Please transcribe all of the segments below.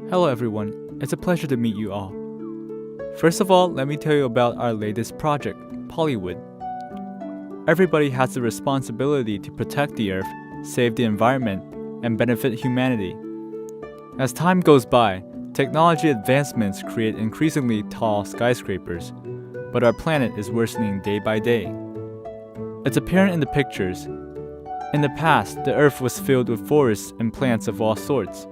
Hello everyone, it's a pleasure to meet you all. First of all, let me tell you about our latest project, Pollywood. Everybody has the responsibility to protect the earth, save the environment, and benefit humanity. As time goes by, technology advancements create increasingly tall skyscrapers, but our planet is worsening day by day. It's apparent in the pictures. In the past, the earth was filled with forests and plants of all sorts,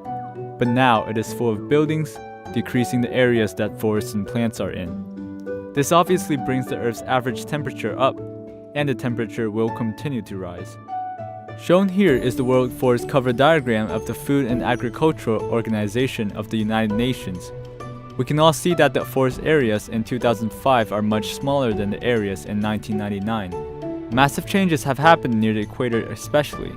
but now it is full of buildings, decreasing the areas that forests and plants are in. This obviously brings the Earth's average temperature up, and the temperature will continue to rise. Shown here is the World Forest Cover Diagram of the Food and Agricultural Organization of the United Nations. We can all see that the forest areas in 2005 are much smaller than the areas in 1999. Massive changes have happened near the equator especially.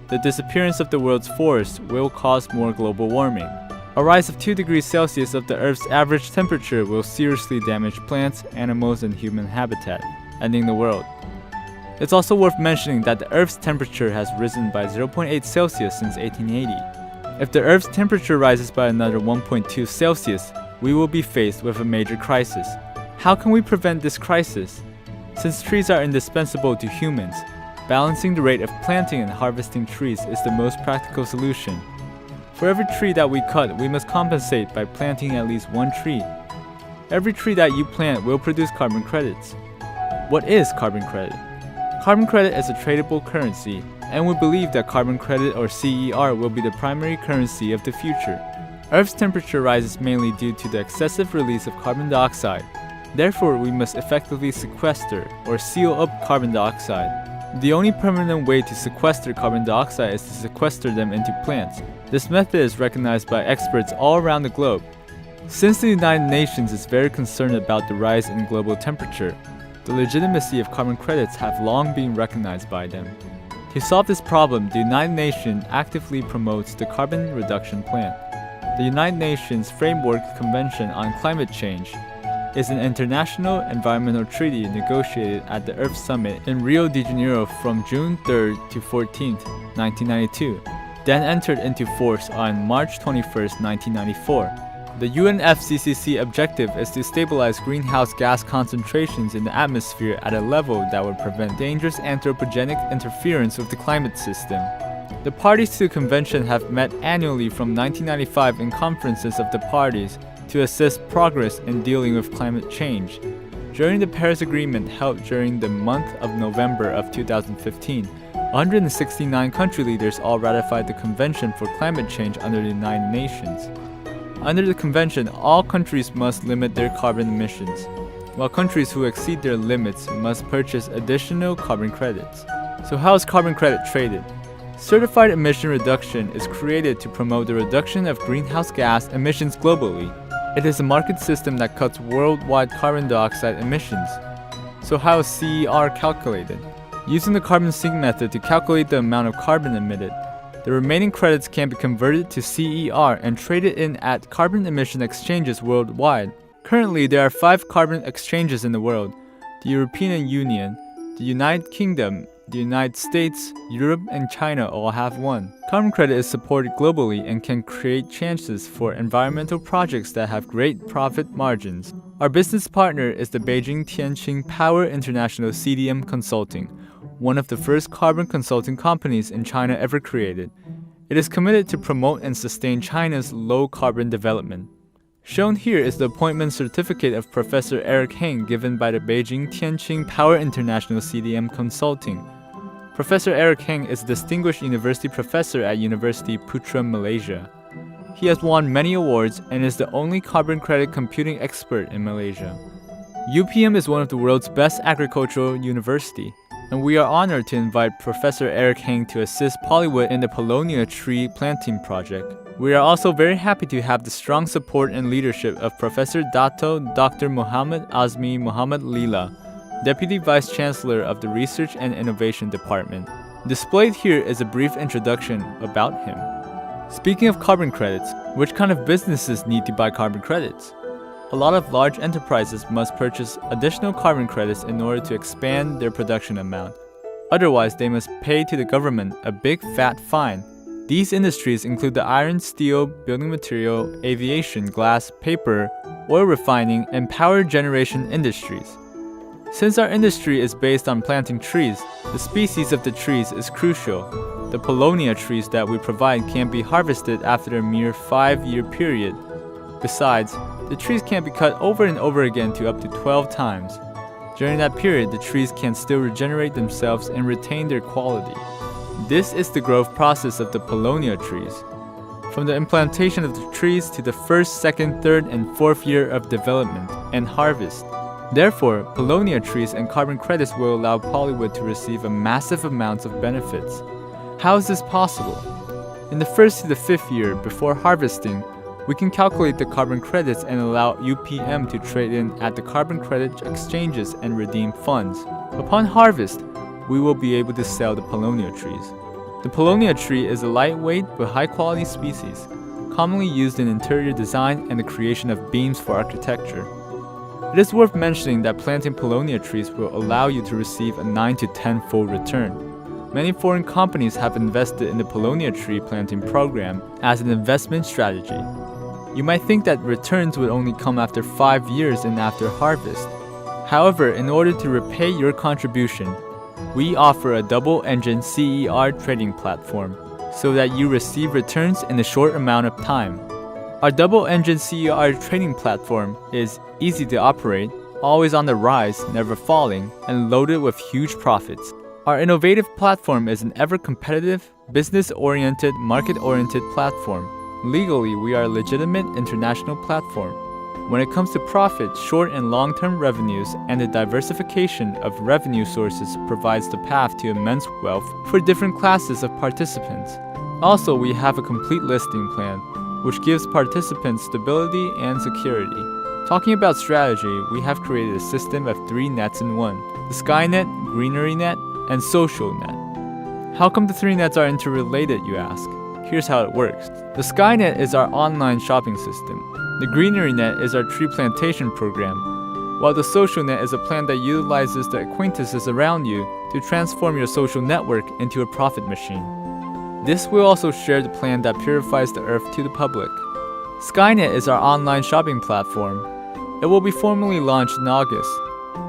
The disappearance of the world's forests will cause more global warming. A rise of 2 degrees Celsius of the Earth's average temperature will seriously damage plants, animals, and human habitat, ending the world. It's also worth mentioning that the Earth's temperature has risen by 0.8 Celsius since 1880. If the Earth's temperature rises by another 1.2 Celsius, we will be faced with a major crisis. How can we prevent this crisis? Since trees are indispensable to humans, balancing the rate of planting and harvesting trees is the most practical solution. For every tree that we cut, we must compensate by planting at least one tree. Every tree that you plant will produce carbon credits. What is carbon credit? Carbon credit is a tradable currency, and we believe that carbon credit or CER will be the primary currency of the future. Earth's temperature rises mainly due to the excessive release of carbon dioxide. Therefore, we must effectively sequester or seal up carbon dioxide. The only permanent way to sequester carbon dioxide is to sequester them into plants. This method is recognized by experts all around the globe. Since the United Nations is very concerned about the rise in global temperature, the legitimacy of carbon credits have long been recognized by them. To solve this problem, the United Nations actively promotes the Carbon Reduction Plan. The United Nations Framework Convention on Climate Change is an international environmental treaty negotiated at the Earth Summit in Rio de Janeiro from June 3rd to 14th, 1992, then entered into force on March 21st, 1994. The UNFCCC objective is to stabilize greenhouse gas concentrations in the atmosphere at a level that would prevent dangerous anthropogenic interference with the climate system. The parties to the convention have met annually from 1995 in conferences of the parties to assess progress in dealing with climate change. During the Paris Agreement held during the month of November of 2015, 169 country leaders all ratified the Convention for Climate Change under the United Nations. Under the convention, all countries must limit their carbon emissions, while countries who exceed their limits must purchase additional carbon credits. So how is carbon credit traded? Certified emission reduction is created to promote the reduction of greenhouse gas emissions globally. It is a market system that cuts worldwide carbon dioxide emissions. So how is CER calculated? Using the carbon sink method to calculate the amount of carbon emitted, the remaining credits can be converted to CER and traded in at carbon emission exchanges worldwide. Currently, there are 5 carbon exchanges in the world: the European Union, the United Kingdom, the United States, Europe, and China all have one. Carbon credit is supported globally and can create chances for environmental projects that have great profit margins. Our business partner is the Beijing Tianqing Power International CDM Consulting, one of the first carbon consulting companies in China ever created. It is committed to promote and sustain China's low-carbon development. Shown here is the appointment certificate of Professor Eric Heng given by the Beijing Tianqing Power International CDM Consulting. Professor Eric Heng is a distinguished university professor at University Putra, Malaysia. He has won many awards and is the only carbon credit computing expert in Malaysia. UPM is one of the world's best agricultural university, and we are honored to invite Professor Eric Heng to assist Pollywood in the Paulownia tree planting project. We are also very happy to have the strong support and leadership of Professor Dato Dr. Muhammad Azmi Muhammad Lila, Deputy Vice Chancellor of the Research and Innovation Department. Displayed here is a brief introduction about him. Speaking of carbon credits, which kind of businesses need to buy carbon credits? A lot of large enterprises must purchase additional carbon credits in order to expand their production amount. Otherwise, they must pay to the government a big fat fine. These industries include the iron, steel, building material, aviation, glass, paper, oil refining, and power generation industries. Since our industry is based on planting trees, the species of the trees is crucial. The Paulownia trees that we provide can't be harvested after a mere 5-year period. Besides, the trees can be cut over and over again to up to 12 times. During that period, the trees can still regenerate themselves and retain their quality. This is the growth process of the Paulownia trees. From the implantation of the trees to the first, second, third, and fourth year of development and harvest. Therefore, Paulownia trees and carbon credits will allow Pollywood to receive a massive amount of benefits. How is this possible? In the first to the fifth year before harvesting, we can calculate the carbon credits and allow UPM to trade in at the carbon credit exchanges and redeem funds. Upon harvest, we will be able to sell the Paulownia trees. The Paulownia tree is a lightweight but high-quality species, commonly used in interior design and the creation of beams for architecture. It is worth mentioning that planting Paulownia trees will allow you to receive a 9 to 10-fold return. Many foreign companies have invested in the Paulownia tree planting program as an investment strategy. You might think that returns would only come after 5 years and after harvest. However, in order to repay your contribution, we offer a double-engine CER trading platform so that you receive returns in a short amount of time. Our double-engine CER trading platform is easy to operate, always on the rise, never falling, and loaded with huge profits. Our innovative platform is an ever-competitive, business-oriented, market-oriented platform. Legally, we are a legitimate international platform. When it comes to profit, short and long-term revenues, and the diversification of revenue sources provides the path to immense wealth for different classes of participants. Also, we have a complete listing plan, which gives participants stability and security. Talking about strategy, we have created a system of 3 nets in one: the Skynet, Greenery Net, and Social Net. How come the 3 nets are interrelated, you ask? Here's how it works. The Skynet is our online shopping system. The Greenery Net is our tree plantation program, while the Social Net is a plan that utilizes the acquaintances around you to transform your social network into a profit machine. This will also share the plan that purifies the earth to the public. Skynet is our online shopping platform. It will be formally launched in August.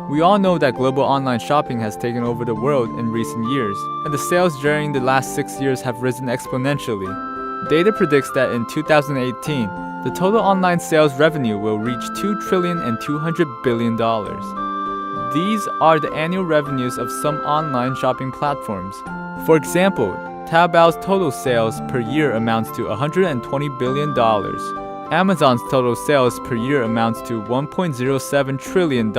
We all know that global online shopping has taken over the world in recent years, and the sales during the last 6 years have risen exponentially. Data predicts that in 2018, the total online sales revenue will reach $2.2 trillion. These are the annual revenues of some online shopping platforms. For example, Taobao's total sales per year amounts to $120 billion. Amazon's total sales per year amounts to $1.07 trillion,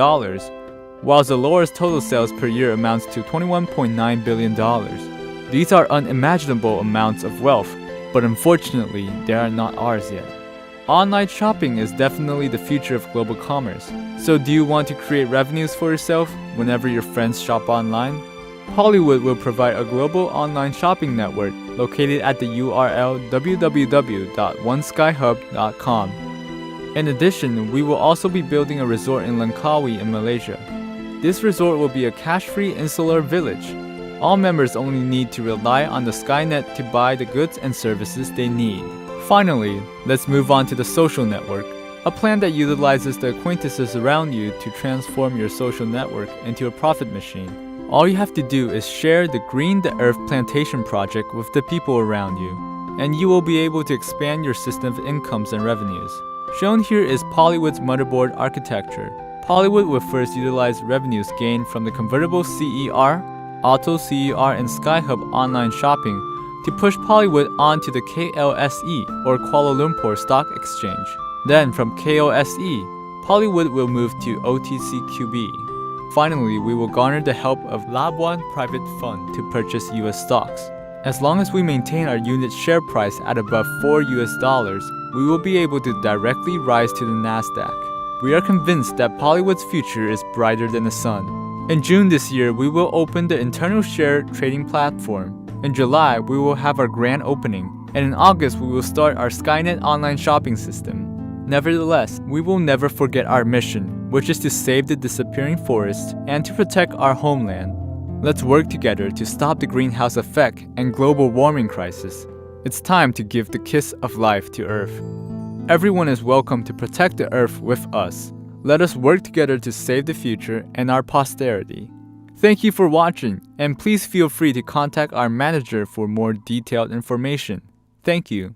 while Zalora's total sales per year amounts to $21.9 billion. These are unimaginable amounts of wealth, but unfortunately, they are not ours yet. Online shopping is definitely the future of global commerce. So do you want to create revenues for yourself whenever your friends shop online? Pollywood will provide a global online shopping network located at the URL www.oneskyhub.com. In addition, we will also be building a resort in Langkawi in Malaysia. This resort will be a cash-free insular village. All members only need to rely on the Skynet to buy the goods and services they need. Finally, let's move on to the social network, a plan that utilizes the acquaintances around you to transform your social network into a profit machine. All you have to do is share the Green the Earth plantation project with the people around you, and you will be able to expand your system of incomes and revenues. Shown here is Pollywood's motherboard architecture. Pollywood will first utilize revenues gained from the convertible CER, Auto CER, and Skyhub online shopping to push Pollywood onto the KLSE or Kuala Lumpur Stock Exchange. Then from KLSE, Pollywood will move to OTCQB. Finally, we will garner the help of Labuan Private Fund to purchase US stocks. As long as we maintain our unit share price at above $4, we will be able to directly rise to the Nasdaq. We are convinced that Pollywood's future is brighter than the sun. In June this year, we will open the internal share trading platform. In July, we will have our grand opening, and in August, we will start our Skynet online shopping system. Nevertheless, we will never forget our mission, which is to save the disappearing forests and to protect our homeland. Let's work together to stop the greenhouse effect and global warming crisis. It's time to give the kiss of life to Earth. Everyone is welcome to protect the Earth with us. Let us work together to save the future and our posterity. Thank you for watching, and please feel free to contact our manager for more detailed information. Thank you.